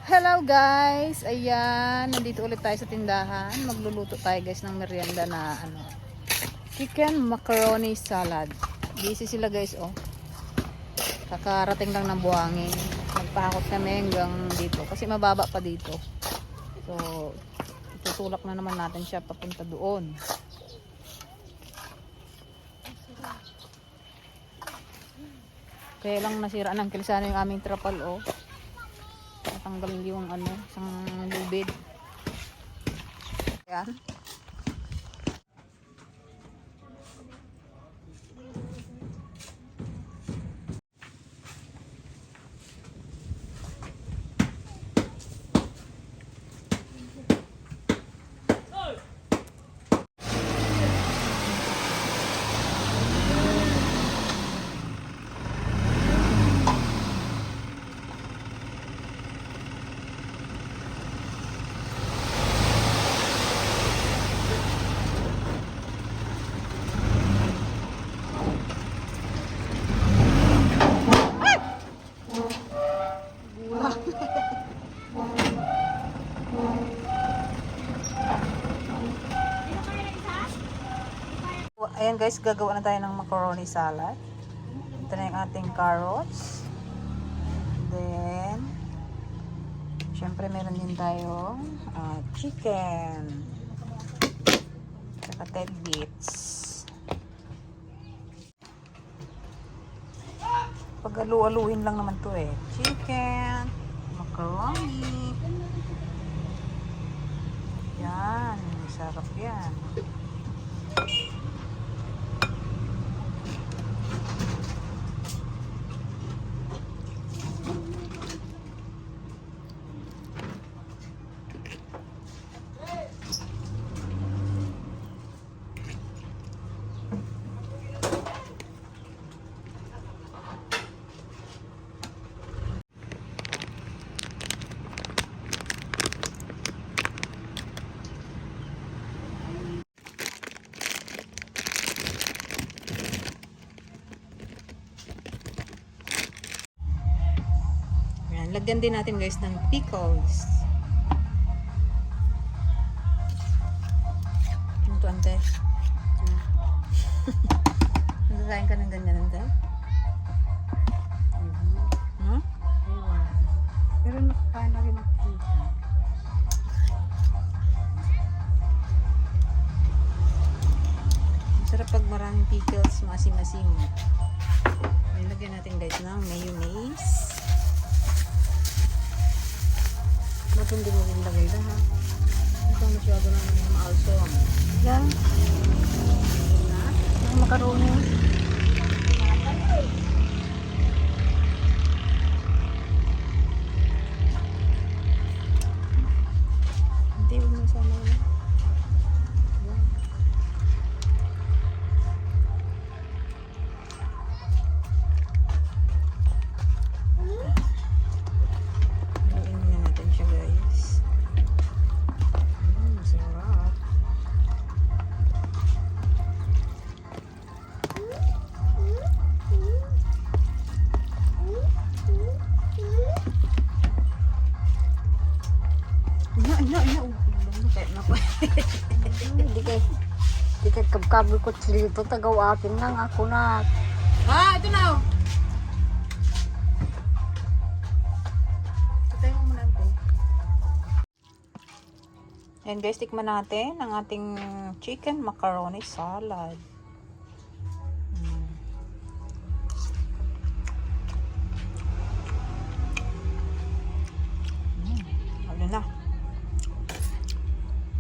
Hello guys! Ayan, nandito ulit tayo sa tindahan. Magluluto tayo guys ng merienda na chicken macaroni salad. Busy sila guys oh. Kakarating lang ng buhangin. Nagpahakot kami hanggang dito kasi mababa pa dito. So, itutulak na naman natin siya papunta doon. Kaya lang nasira ng kilisano yung aming trapal oh. Natanggal yung isang lubid. Ayan. Ayan guys, gagawa na tayo ng macaroni salad. Ito na yung ating carrots. Then, syempre meron din tayong chicken. Saka 10 bits. Pag-alu-aluin lang naman to eh. Chicken, macaroni. Yan, sarap yan. Lagyan din natin guys ng pickles. Ito ante. Nagkain ka ng ganyan ante? Hmm? Pero nakakain na rin ng pizza. Masarap pag maraming pickles, masim-masim. Lagyan natin guys ng mayonnaise. Ba't hindi mo rin lagay lahat? Ito masyado na maalsong. Yan. Ang macaroni. Hindi mo sama yun. Di kay kabkabi ko dito tagaw akin lang ako na. Ito na oh. Patay mo muna ito. Ayan guys, tikman natin ang ating chicken macaroni salad. Ano na.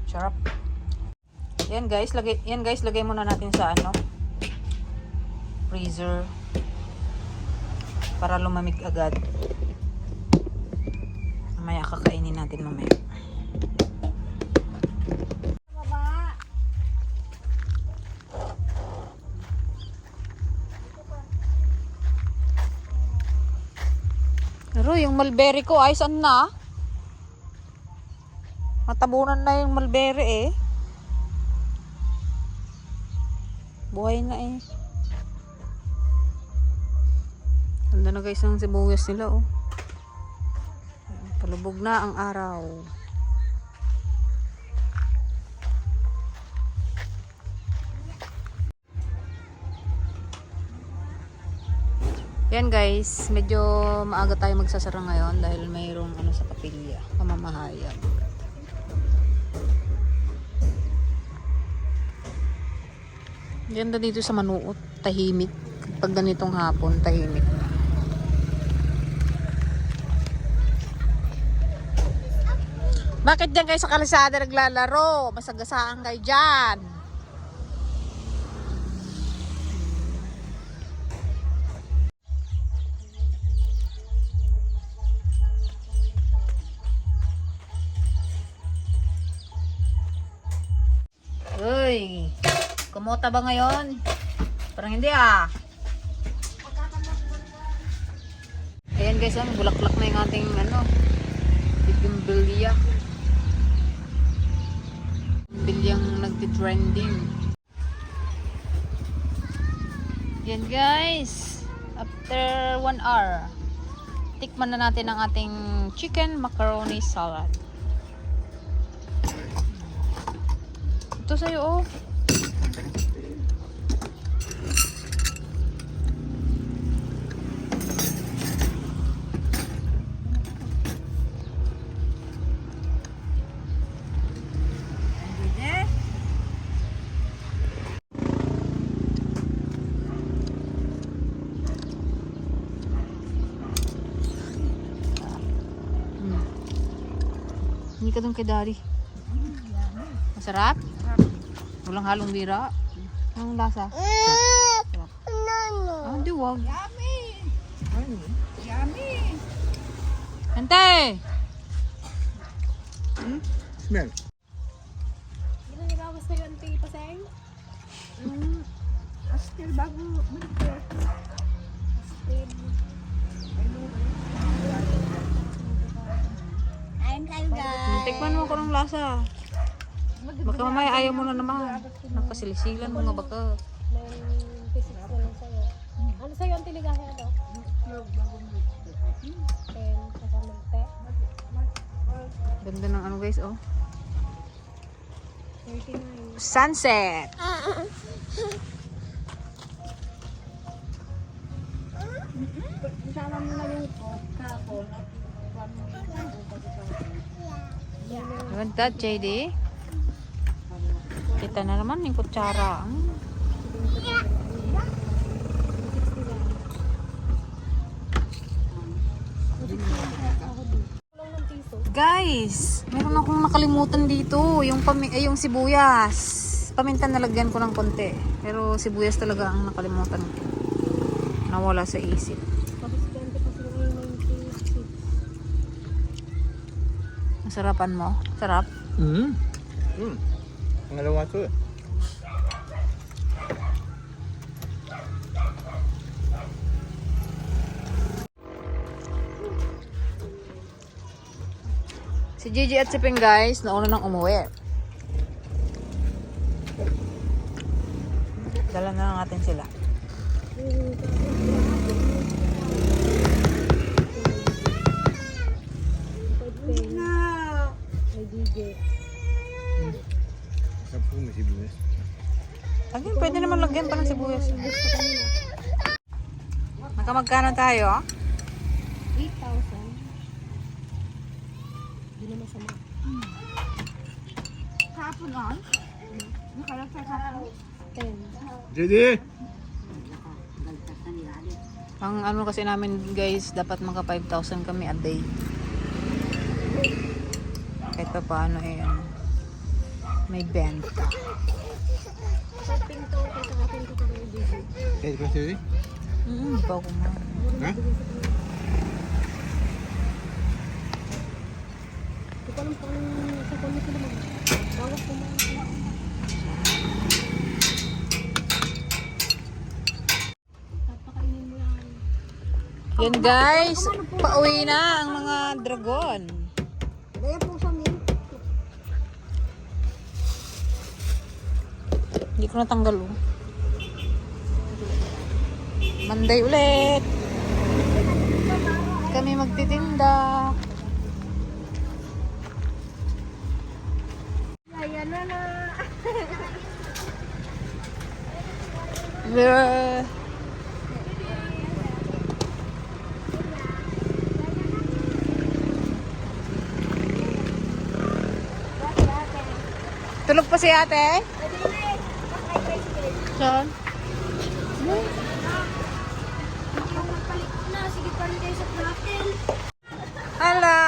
Sarap. Yan guys, lagay muna natin sa freezer para lumamig agad. Mamaya kakainin natin mamaya. Pero yung mulberry ko ay saan na? Matabunan na yung mulberry eh. Buhay na eh. Ganda na guys ang sibuyas nila oh. Palubog na ang araw. Yan guys, medyo maaga tayo magsasara ngayon dahil mayroong ano sa kapilya, pamamahayag. Ganda dito sa Manuot, tahimik. Pag ganitong hapon, tahimik na. Bakit dyan kayo sa kalsada naglalaro? Masagasaan kayo dyan. Uy, kumota ba ngayon? Parang hindi ah. Ayan guys, bulaklak na yung ating ano, bigimbilya. Bilyang nagtitrending. Yan guys, after 1 hour, tikman na natin ang ating chicken macaroni salad. Ito sa'yo oh. Hindi ka doon kay Dari. Masarap? Walang halong bira. Anong lasa? Sarap. Ah, di wag. Yummy! Yummy! Hante! Smell. Hindi na nagawas na yung ante paseng? Astil bago maligpit. Astil. Ayun kayo guys. Tikman mo ko ng lasa. Baka mamaya ayaw mo na naman. Napasilisilan mo nga baka. May physics na lang sa'yo. Ano sa'yo ang tiligahe ano? 10 sa kamulte. Ganda ng ano guys oh. 39. Sunset! Kasama mo na yung kapon at Ganda, JD. Kita na naman yung kutsara. Guys, meron akong nakalimutan dito. Yung sibuyas. Paminta nalagyan ko ng konti. Pero sibuyas talaga ang nakalimutan ko. Nawala sa isip. Masarapan mo? Sarap? Pangalawa to eh. Si Gigi at si Ping guys, nauna nang umuwi. Dala na lang natin sila. Sapo may sibuyas. Again, pwede naman lagyan pa ng sibuyas. Magkano tayo? 8,000. Hindi na masama. Kapon on? Nakalagay kapon. 10. JD! Ang ano kasi namin guys, dapat maka 5,000 kami a day. Kahit pa paano eh, may benta. Shopping to, kasi akin ko kayo DJ. Eh, di ba JD? Pa ako na. Ha? Hindi ko alam kung sa kulit ko naman. Bawas ko mga. Papakainin mo yan. Yan guys, pauwi na ang mga dragon. Kaya po sa min. Hindi ko natanggal oh. Monday ulit. Kami magtitinda. Banana. Yeah. Tulog pa si ate? Saan? Hello?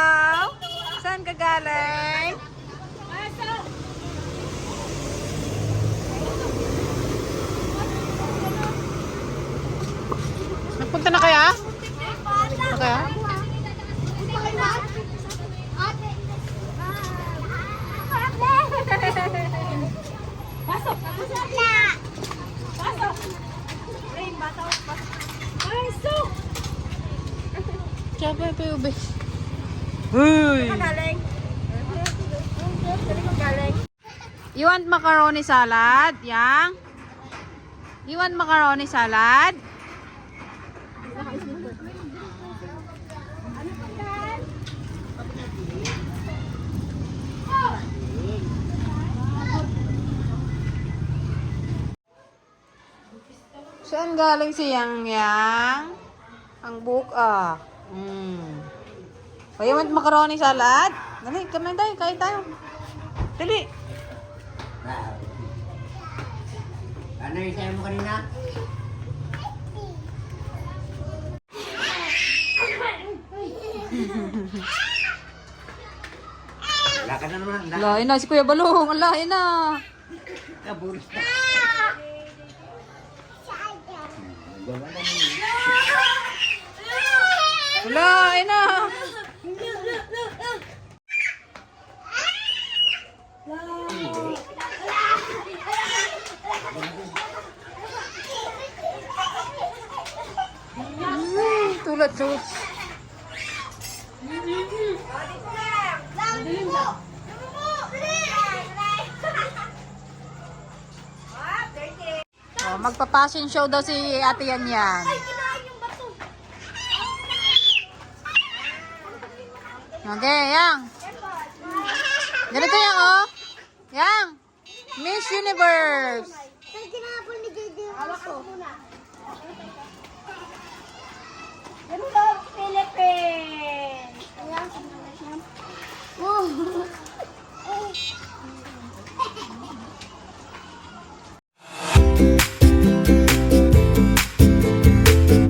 Saan ka galing? Nagpunta na kaya? Na kaya? Pasok! Pasok! Rain, bata ako. Pasok! Siya pa ito yung ube. Uy! Galing. Galing. You want macaroni salad? Yang? You want macaroni salad? Saan galing si Yang Yang? Ang buka. O, you want macaroni salad? Dali, kamain tayo, kain tayo. Dali. Ano yung sayo mo kanina? Wala ka na naman. Lain na, si Kuya Balong. Lain na. Nabulis na. Lain na. Tulad tulad. Oh, magpa-fashion show daw si Ate Yan Yan. Okay, Yang. Ganito Yang, oh. Yang. Miss Universe. Saan kinapon ni JJ? Hawak ko muna.